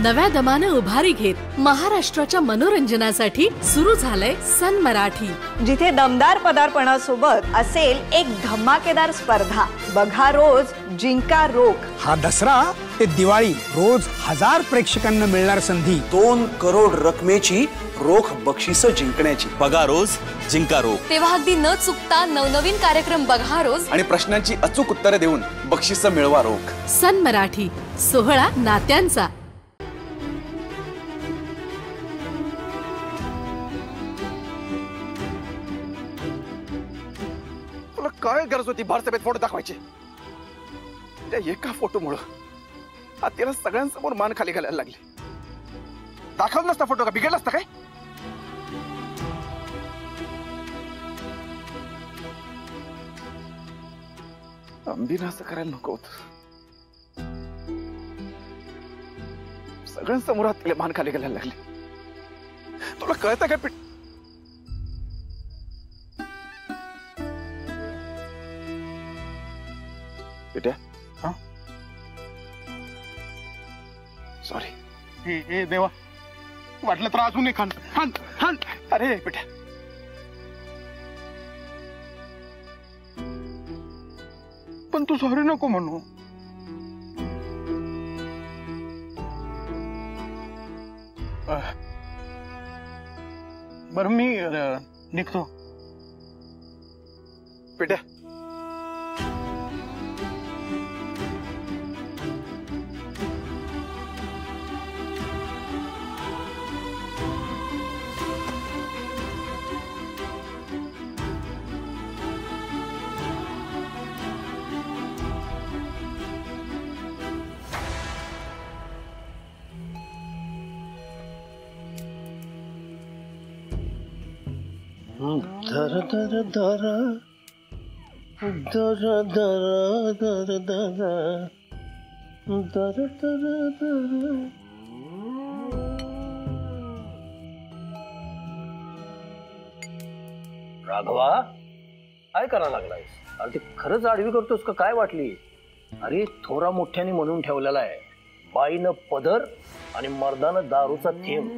नव्या दमानं उभारी घेत महाराष्ट्राच्या मनोरंजनासाठी सुरू झालंय सन मराठी, जिथे दमदार पदार्पणासोबत असेल एक धमाकेदार स्पर्धा. बघा रोज जिंका रोख. हा दसरा ते दिवाळी रोज 1000 प्रेक्षकांना मिळणार संधी. 2 करोड रकमेची रोख बक्षिस जिंकण्याची. बघा रोज जिंका रोख. तेव्हा अगदी न चुकता नवनवीन कार्यक्रम बघा रोज आणि प्रश्नांची अचूक उत्तरे देऊन बक्षिस मिळवा रोख. सन मराठी, सोहळा नात्यांचा. तुला काय गरज होती भारसभेत फोटो दाखवायचे? त्या एका फोटोमुळे तिला सगळ्यांसमोर मान खाली घालायला लागली. दाखवत नसता फोटो का बिघडला असता काय? अंबीनं असं करायला नको होत. सगळ्यांसमोर तिला मान खाली घालायला लागली. तुला कळतं काय? पिट्या, सॉरी. ए देवा, वाटलं तर अजून एक खान. अरे पिट्या, पण तू सॉरी नको म्हणू. बरं मी निघतो. पिट्या, दर दर दर दर दर दर दर दर दर. राघवा, काय करायला लागलायस? अरे ते खरंच आडवी करतोस का काय वाटली? अरे थोरा मोठ्याने म्हणून ठेवलेला आहे, बाईनं पदर आणि मर्दानं दारूचा थेंब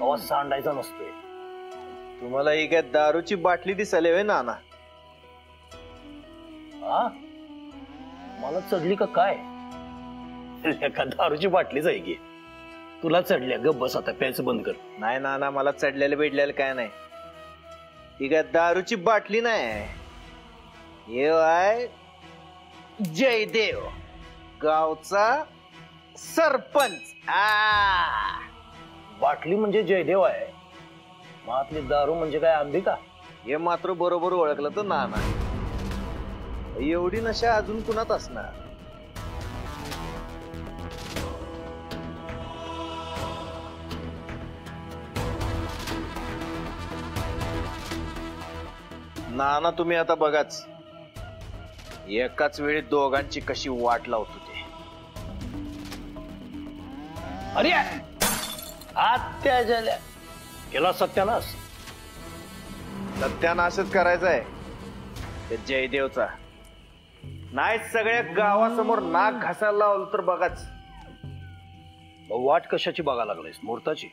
कवा सांडायचा नसतोय. तुम्हाला ही काय दारूची बाटली दिसायला वे नाना? हा, मला चढली का काय? का दारूची बाटलीच आहे की? तुला चढल्या? गप बस आता, प्यायचं बंद कर. नाही नाना, मला चढलेलं भेटलेलं काय नाही. ही काय दारूची बाटली नाही, हे आहे जयदेव, गावचा सरपंच. बाटली म्हणजे जयदेव आहे, मातली दारू म्हणजे काय अंबिका? हे मात्र बरोबर ओळखलं तर नाना. एवढी नशा अजून कुणात असणार? नाना तुम्ही आता बघाच, एकाच वेळी दोघांची कशी वाट लावतो ते. अरे आत्या झाल्या, केला सत्यानाश. सत्यानाशच करायचा आहे त्या जयदेवचा. नाही सगळ्या गावासमोर नाक घासायला लावलं तर बघाच. वाट कशाची बघा लागलायस? मुहूर्ताची.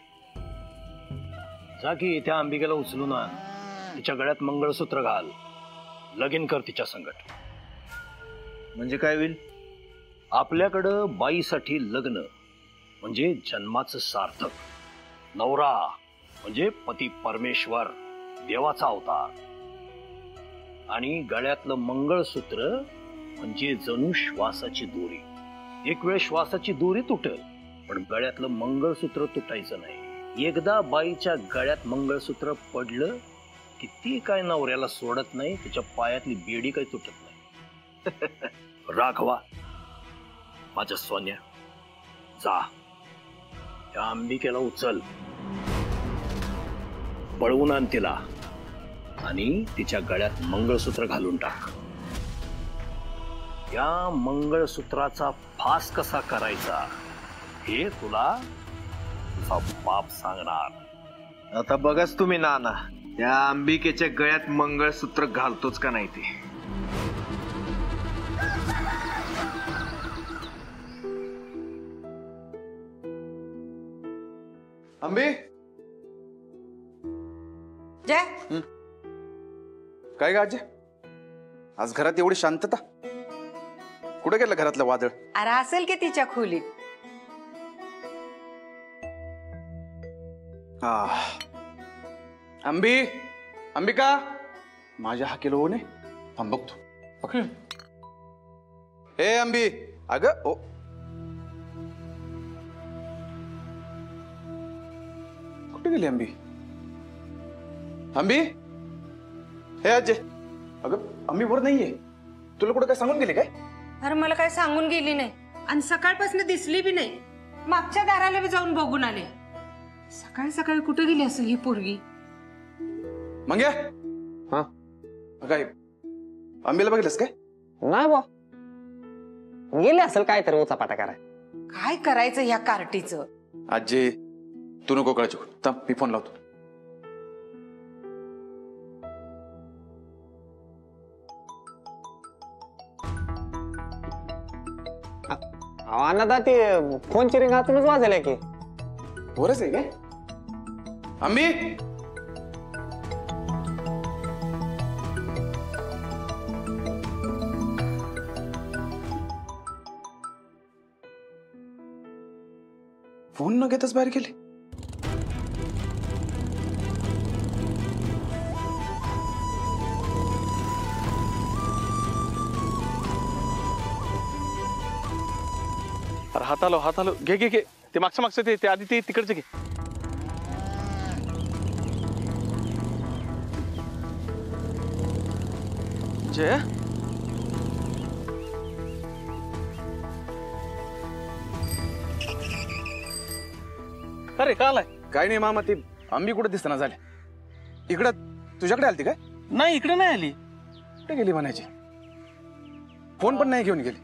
जा की त्या अंबिकेला उचलून आण, तिच्या गळ्यात मंगळसूत्र घाल, लगीन कर तिच्या संगट. म्हणजे काय होईल? आपल्याकडं बाईसाठी लग्न म्हणजे जन्माचं सार्थक. नवरा म्हणजे पती परमेश्वर, देवाचा अवतार. आणि गळ्यातलं मंगळसूत्र म्हणजे जणू श्वासाची दोरी. एक वेळ श्वासाची दोरी तुटल, पण गळ्यातलं मंगळसूत्र तुटायचं नाही. एकदा बाईच्या गळ्यात मंगळसूत्र पडलं की ती काय नवऱ्याला सोडत नाही, तिच्या पायातली बेडी काही तुटत नाही. राघवा, माझ्या सोन्या, जा त्या अंबिकेला उचल, पळवून आण तिला आणि तिच्या गळ्यात मंगळसूत्र घालून टाक. या मंगळसूत्राचा फास कसा करायचा हे तुला तुझा बाप सांगणार. आता बघाच तुम्ही नाना, त्या अंबिकेच्या गळ्यात मंगळसूत्र घालतोच का नाही ते. अंबे जय काय गा आजी, आज घरात एवढी शांतता? कुठे गेलं घरातलं वादळ? अरे असेल की तिच्या खोलीत. अंबी, अंबिका, माझ्या हा किलो होणे थांब बघतो. पकड. ए अंबी, अगं ओ, कुठे गेली अंबी? अंबी, हे आजे, अगं अंबी वर नाहीये. तुला कुठं काय सांगून गेली काय? अरे मला काय सांगून गेली नाही आणि सकाळपासून दिसली बी नाही. मागच्या दाराला बी जाऊन बघून आले. सकाळी सकाळी कुठे गेली असेल ही पोरगी? मंग्या, हा काय अंबीला बघितलंस काय? नाही बा, गेले असेल काय तरी उचापाटा कराय. काय करायचं ह्या कार्टीचं? आजी तू नको कळायचो, थांब मी फोन लावतो. अन्नदा ते फोनची रिंग हातूनच वाजायला की. वरच आहे काय? अंबी, फोन न घेताच बाहेर गेली. अरे हात आलो घे घे घे. ते मागचं ते आधी ते तिकडचं घे. जय, अरे काय आलाय? काय नाही मामा, ती अंबी कुठे दिसताना झाले. इकडं तुझ्याकडे आलती काय? नाही इकडे नाही आली. कुठे गेली म्हणायची? फोन पण नाही घेऊन गेली.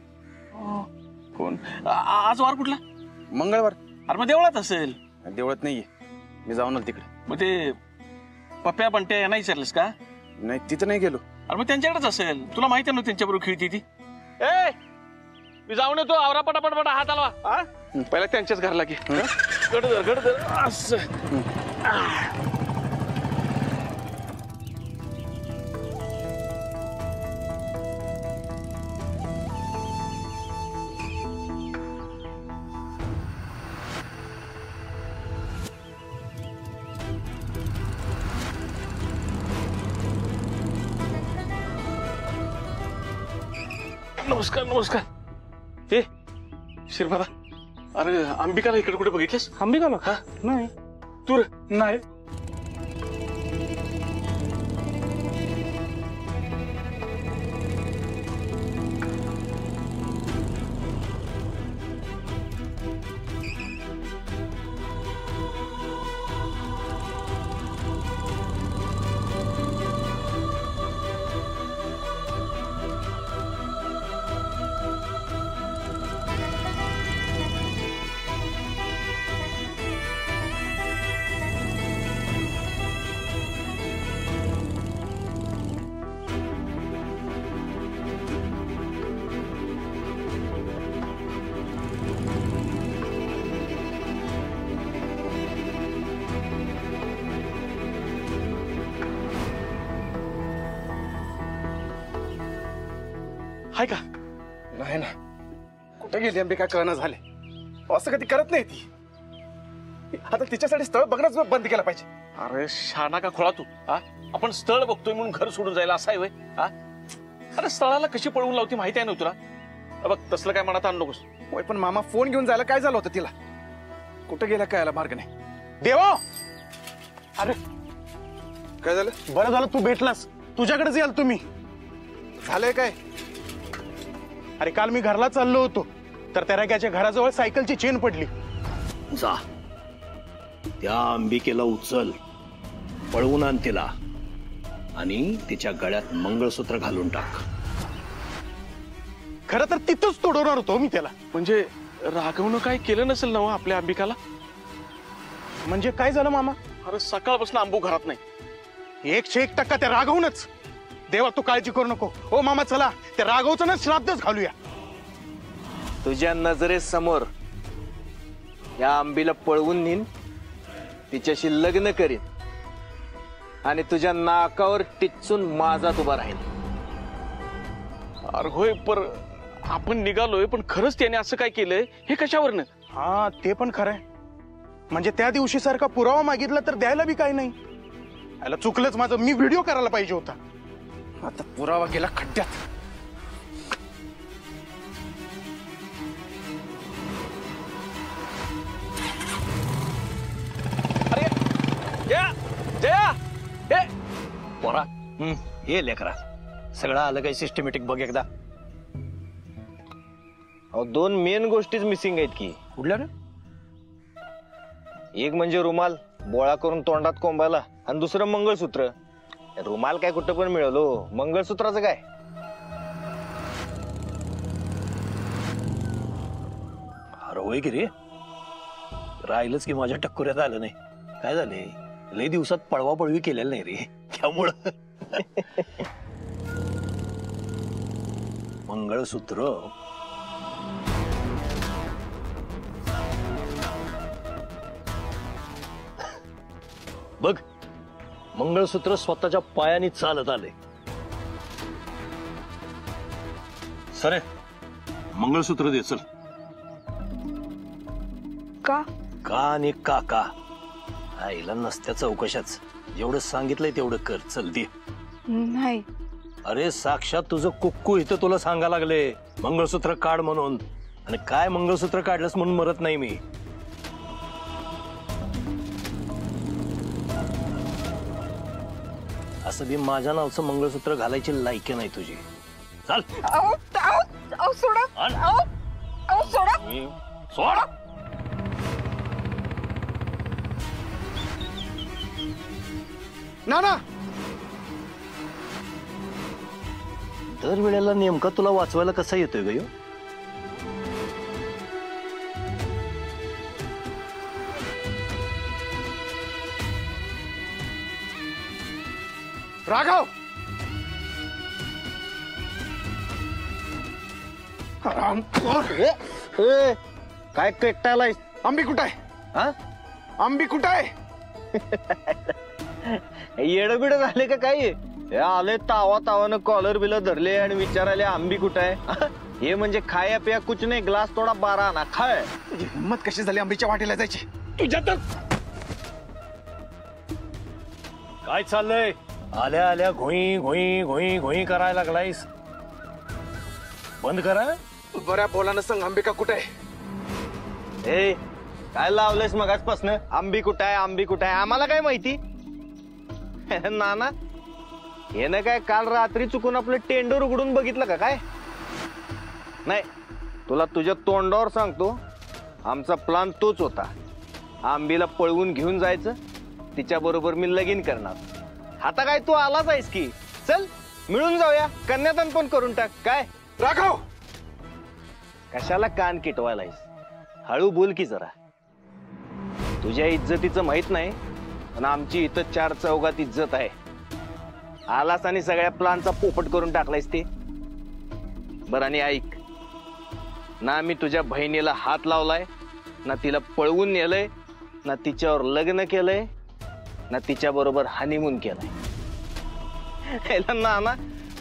फोन आज वार कुठला? मंगळवार. अरे मग देवळात असेल. देवळात नाहीये, मी जाऊन आलो तिकडे. मग ते पप्प्या बंट्या यांना विचारलंस का? नाही तिथं नाही गेलो. अरे मग त्यांच्याकडेच असेल. तुला माहिती आहे ना त्यांच्याबरोबर खेळती ती. ए मी जाऊन येतो. आवरा पटापट हात आला. पहिला त्यांच्याच घरला घे. गडदर असं. नमस्कार. हे शिरभादा, अरे अंबिकाला इकडे कुठे बघितलंस? अंबिकाला? हा नाही. तू नाही. हाय का? नाही ना, कुठे गेली अंबिका कळना झाले. असं कधी करत नाही ती. आता तिच्यासाठी स्थळ बघणंच बंद केलं पाहिजे. अरे शाना का खोळा तू. आपण स्थळ बघतोय म्हणून घर सोडून जायला असं आहे वय? अरे स्थळाला कशी पळवून लावती माहिती आहे ना तुला? बघ तसलं काय मनात आणू नकोस. होय पण मामा, फोन घेऊन जायला काय झालं होतं तिला? कुठं गेला कळायला मार्ग नाही. देवा, अरे काय झालं? बरं झालं तू भेटलास. तुझ्याकडेच याल तुम्ही. झालंय काय? अरे काल मी घरला चाललो होतो तर त्या रॅग्याच्या घराजवळ सायकलची चेन पडली. जा त्या अंबिकेला उचल, पळवून आण तिला आणि तिच्या गळ्यात मंगळसूत्र घालून टाक. खरं तर तिथंच तोडवणार होतो मी त्याला. म्हणजे राघवनं काय केलं नसेल ना आपल्या अंबिकाला? म्हणजे काय झालं मामा? अरे सकाळपासून अंबू घरात नाही. 101% त्या राघवनच. देवा तू काळजी करू नको. हो मामा चला त्या राघवचं ना श्राद्धच घालूया. तुझ्या नजरेसमोर या अंबीला पळवून नेन तिच्याशी लग्न करीन आणि तुझ्या नाकावर टिचून माझात उभा राहील. अरे होय, पर आपण निघालोय, पण खरंच त्याने असं काय केलंय हे कशावरनं? हा ते पण खरंय. म्हणजे त्या दिवशी सारखा पुरावा मागितला तर द्यायला बी काही नाही. याला चुकलंच माझं, मी व्हिडिओ करायला पाहिजे होता. आता पुरावा गेला खड्ड्यात. अरे जया, जया, हे पोरा हे लेकरा सगळं आलं काही सिस्टमॅटिक बघ एकदा. अहो, 2 मेन गोष्टीच मिसिंग आहेत की. कुठल्या रे? एक म्हणजे रुमाल बोळा करून तोंडात कोंबायला, आणि दुसरं मंगळसूत्र. रुमाल काय कुठं पण मिळवलो, मंगळसूत्राचं काय? अरे होय की रे, राहिलंच की माझ्या टक्कुऱ्यात आलं नाही. काय झाले, लई दिवसात पळवापळवी केलेलं नाही रे, त्यामुळं. मंगळसूत्र बघ, मंगळसूत्र स्वतःच्या पायाने चालत आले. सरे मंगळसूत्र दे चल. का? का आणि काका आईला नसत्या चौकशाच. जेवढं सांगितलंय तेवढं कर, चल दे. नाही. अरे साक्षात तुझं कुक्कू इथं तुला सांगा लागले मंगळसूत्र काढ म्हणून, आणि काय मंगळसूत्र काढलंस म्हणून मरत नाही मी. असं बी माझ्या नावचं मंगळसूत्र घालायची लायकी नाही तुझी. चाल सोडा. सोडा. सोड. नाना, दर वेळेला नेमका तुला वाचवायला कसा येतोय ग ह्यो? राघव, काय पेटायला? आंबी कुठं आहे? हा, आंबी कुठं आहे? येडबिड झाले का काय? हे आले तावा तावानं कॉलर बिल धरले आणि विचारायले आंबी कुठं आहे. हे म्हणजे खाया पिया कुछ नाही, ग्लास थोडा 12 आणा खाय. तुझी हिंमत कशी झाली आंबीच्या वाटेला जायची? तुझ्या तर काय चाललंय? आल्या आल्या घोई घोई घोई घोई करायला लागलायस. बंद करा. बऱ्या बोलानं सांग, अंबिका कुठे आहे? ए, काय लावलंयस मगाचपासनं? आंबी कुठं आहे, आंबी कुठं आहे? आम्हाला काय माहिती? नाना, हे ना काय काल रात्री चुकून आपलं टेंडर उघडून बघितलं का काय? नाही, तुला तुझ्या तोंडावर सांगतो, आमचा प्लान तोच होता. आंबीला पळवून घेऊन जायचं, तिच्या बरोबर मी लगीन करणार. आता काय तू आलाच आहेस की, चल मिळून जाऊया, कन्यादान पण करून टाक. काय राघव, कशाला कान किटवायलायस? हळू बोल की जरा. तुझ्या इज्जतीचं माहित नाही, पण आमची इथं 4 चौघात इज्जत आहे. आलास आणि सगळ्या प्लानचा पोपट करून टाकलायस ते. बरं, आणि ऐक ना, मी तुझ्या बहिणीला हात लावलाय ना, तिला पळवून नेलंय ना, तिच्यावर लग्न केलंय ना, तिच्या बरोबर हनीमून केलंय. ना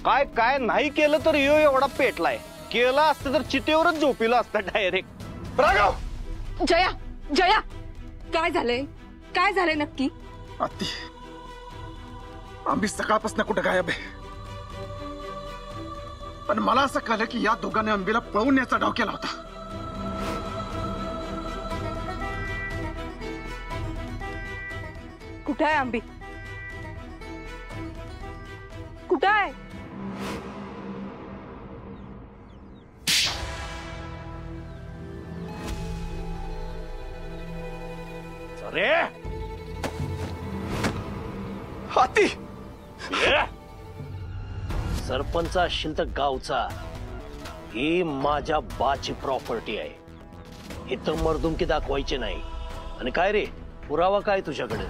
काय काय नाही केलं तर यो एवढा पेटलाय. केलं असतं तर चितेवरच झोपिलं असतं डायरेक्ट. राघव, जया, जया, काय झालंय? काय झालंय नक्की? आत्ती, आंबी सकाळपासून कुठं गायब आहे. पण मला असं कळलं की या दोघांनी आंबीला पळवून न्यायचा डाव केला होता. कुठं आहे आंबी? कुठं आहे? अरे हाती, सरपंच असशील तर गावचा, ही माझ्या बाची प्रॉपर्टी आहे. इथं मर्दुमकी दाखवायची नाही. आणि काय रे, पुरावा काय तुझ्याकडे?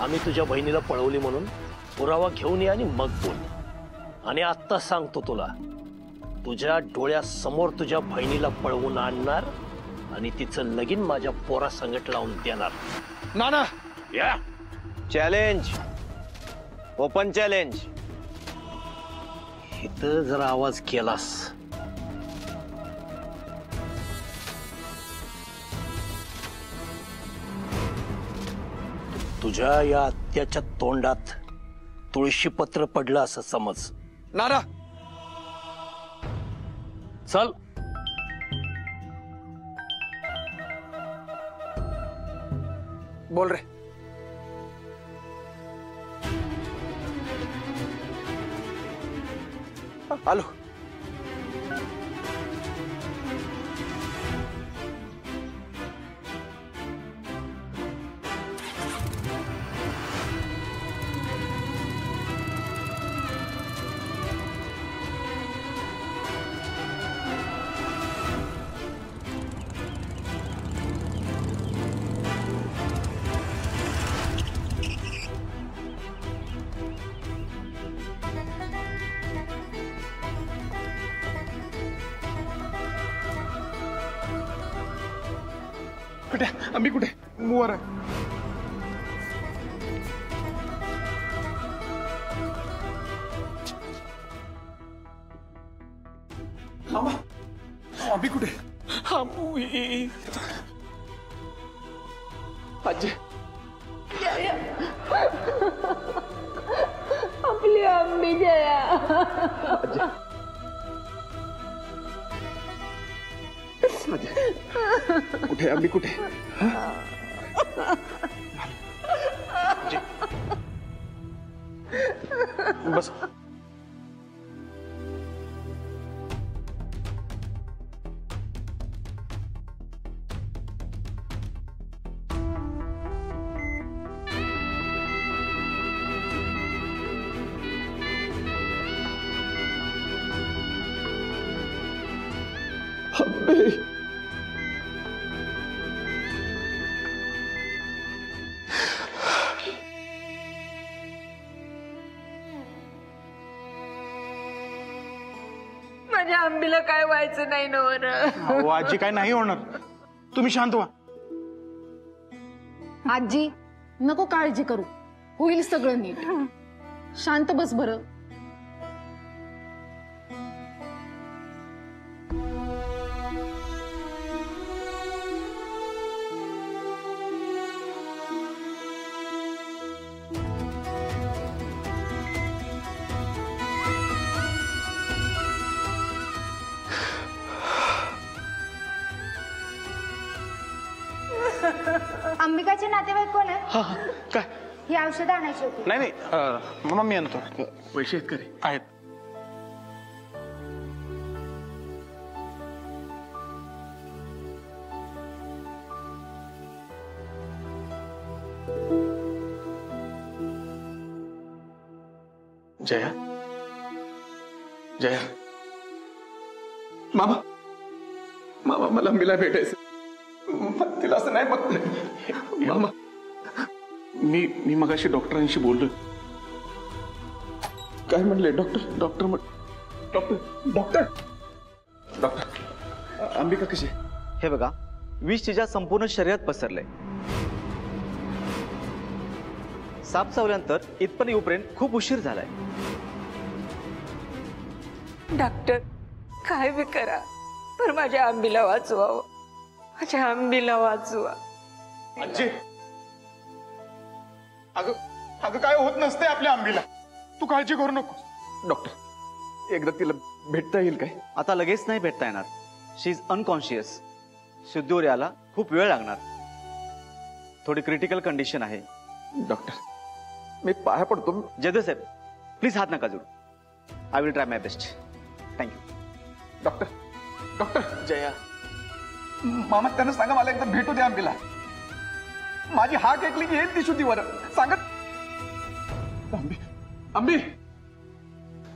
आम्ही तुझ्या बहिणीला पळवली म्हणून पुरावा घेऊन ये आणि मग बोल. आणि आत्ता सांगतो तुला, तुझ्या डोळ्यासमोर तुझ्या बहिणीला पळवून आणणार आणि तिचं लगीन माझ्या पोरा संगट लावून देणार. नाना, या चॅलेंज, ओपन चॅलेंज. इथं जर आवाज केलास तुझ्या या आत्याच्या तोंडात तुळशी पत्र पडलं असं समज. नाना चल. बोल रे. आलो. कुठे आम्ही कुठे वर आहे. आम्ही कुठे आजी आपली आंबी जया. कुठे आम्ही कुठे बस. माझ्या आंबीला काय व्हायचं नाही ना वर. अहो आजी काय नाही होणार, तुम्ही शांत व्हा. आजी नको काळजी करू, होईल सगळं नीट. शांत बस बरं. अंबिकाचे नातेवाईक कोण आहे? हा काय ही औषधं आणायची होती. नाही नाही मम्मा मी आणतो. पैसे आहेत करे आहेत. जया जया मामा मामा मला अंबीला भेटायचं. तिला असं नाही बघत मामा. मी मगाशी डॉक्टरांशी बोललो. काय म्हणले डॉक्टर? डॉक्टर डॉक्टर अंबिका कशी? हे बघा, विष तिच्या संपूर्ण शरीरात पसरलंय. साप चावल्यानंतर इथपर्यंत येऊपर्यंत खूप उशीर झालाय. डॉक्टर काय बी करा पण माझ्या आंबीला वाचवावं. माझ्या आंबीला वाचवा. आजी अगं अगं काय होत नसते आपल्या आंबीला, तू काळजी करू नको. डॉक्टर एकदा तिला भेटता येईल काय? आता लगेच नाही भेटता येणार. शी इज अनकॉन्शियस. शुद्धीवर यायला खूप वेळ लागणार. थोडी क्रिटिकल कंडिशन आहे. डॉक्टर मी पाया पडतो. जयदेव साहेब प्लीज हात नका जोडू. I will try my best. Thank you. Doctor doctor Jaya मामा त्यांना सांगा मला एकदा भेटू द्या अंबीला. माझी हाक ऐकली की येईल ती शुद्धीवर. सांगत अंबी अंबी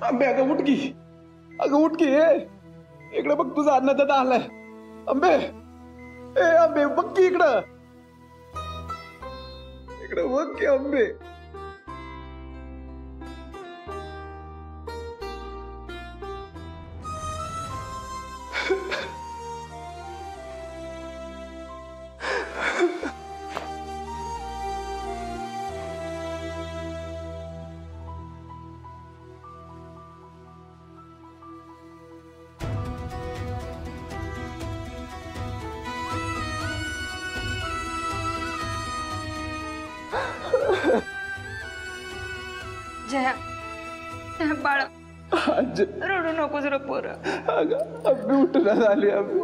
अंबे अगं उठ की. अगं उठ की. इकडे बघ तुझा अन्नदाता आलाय. अंबे ए अंबे बघ की इकडं. इकडे बघ की अंबे. जया बाळा रडू नकोस रे पोरं. अब्बी उठून आली अब्बी.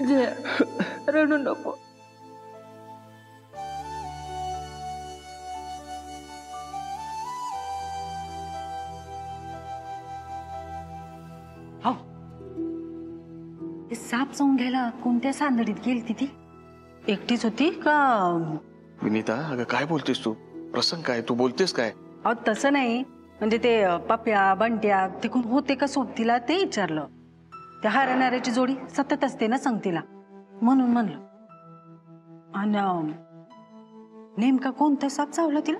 जया रडू नको. साप जाऊन घ्यायला कोणत्या सांदडीत गेली ती? एकटीच होती का? विनीता अगं काय बोलतेस तू? प्रसंग काय? तू बोलतेस काय? अहो तसं नाही, म्हणजे ते पप्या बंट्या तिकून होते का सोबतीला ते विचारलं. त्या हारणाऱ्याची जोडी सतत असते ना संगतीला, म्हणून म्हणलं. आणि नेमका कोणता साप चावला तिला?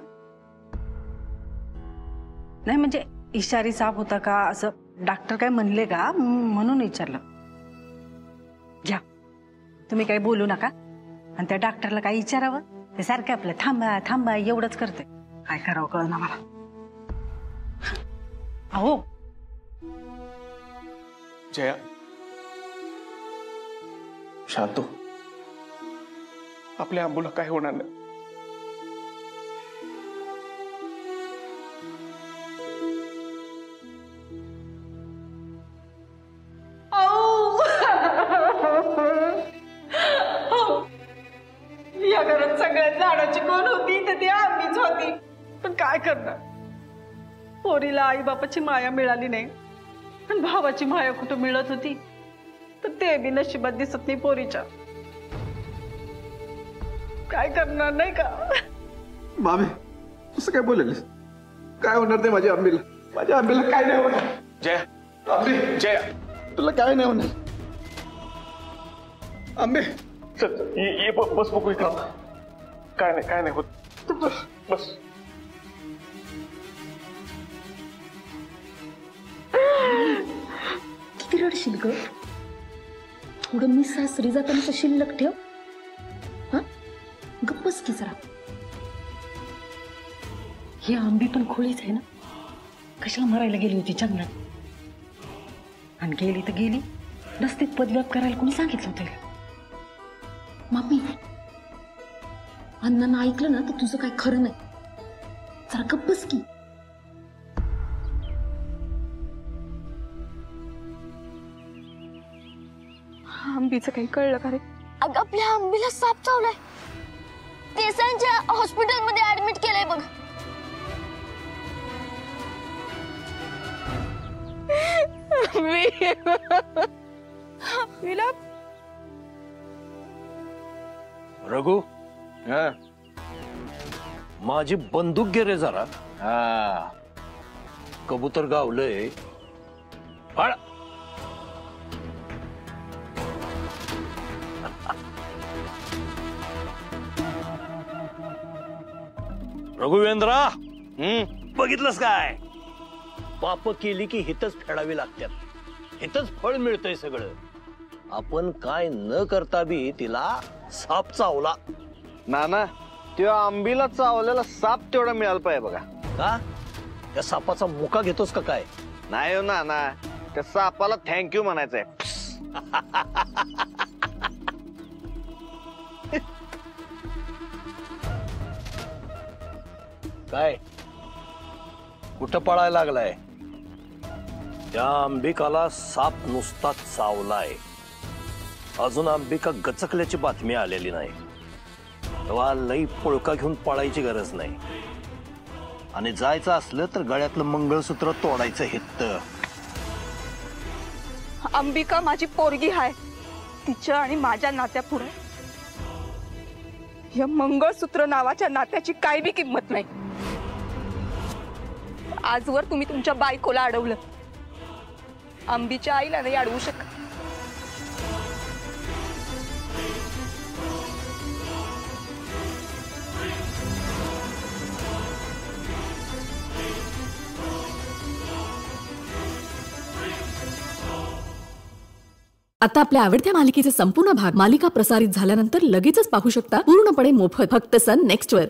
नाही म्हणजे इशारी साप होता का असं डॉक्टर काय म्हणले का म्हणून विचारलं. घ्या तुम्ही काही बोलू नका, आणि त्या डॉक्टरला काही विचारावं ते सारखं आपलं थांबा थांबा एवढंच करते. काय करावं कळना मला. अहो जया शांत हो. आपल्या आंबूला काय होणार नाही. या घरात सगळ्यात झाडाची कोण होती तर ती आम्हीच होती. पण काय करणार, पोरीला आई बापाची माया मिळाली नाही, पण भावाची माया कुठं मिळत होती तर ते बी नशिबात दिसत नाही पोरीच्या. काय करणार नाही का? मामी असं काय बोलेलीस? काय होणार ते माझ्या आंबीला? माझ्या आंबीला काय नाही होणार. जया आंबी जया तुला काय नाही होणार. आंबे चल ये बस बघू इथं. काय नाही होत. बस. किती रडशील ग? थोडं मी सासरी जाताना शिल्लक ठेव. हा गप्पच की जरा. ही आंबी पण खोळीच आहे ना, कशाला मरायला गेली होती जंगलात? आणि गेली तर गेली, रस्त्यात पदव्याप करायला कोणी सांगितलं होतं? मामी अण्णांना ऐकलं ना तर तुझं काय खरं नाही. जरा गप्पच की. आंबीचं काही कळलं का रे? अगं आपल्या आंबीला साप चावलाय. केसांच्या हॉस्पिटलमध्ये ऍडमिट केलंय बघ. रघु माझी बंदूक घे रे जरा. कबूतर गावलंय. फाळ. रघुवेंद्रा बघितलंस काय? पाप केली की हितच फेडावी लागतात. हितच फळ मिळतंय सगळं. आपण काय न करता बी तिला साप चावला. नाना त्या आंबीला चावलेला साप तेवढा मिळाला पाहिजे बघा. का त्या सापाचा मुका घेतोस का काय? नाही हो नाना, त्या सापाला थँक्यू म्हणायचंय. काय कुठं पळायला लागलाय? त्या अंबिकाला साप नुसता चावलाय. अजून अंबिका गचकल्याची बातमी आलेली नाही. तेव्हा लई पुळका घेऊन पळायची गरज नाही. आणि जायचं असलं तर गळ्यातलं मंगळसूत्र तोडायचं हित. अंबिका माझी पोरगी हाय. तिच्या आणि माझ्या नात्यापुढे या मंगळसूत्र नावाच्या नात्याची काय बी किंमत नाही. आजवर तुम्ही तुमच्या बायकोला अडवलं, अंबीच्या आईला नाही अडवू शकत. आता आपल्या आवडत्या मालिकेचे संपूर्ण भाग मालिका प्रसारित झाल्यानंतर लगेचच पाहू शकता पूर्णपणे मोफत फक्त सन नेक्स्ट वर.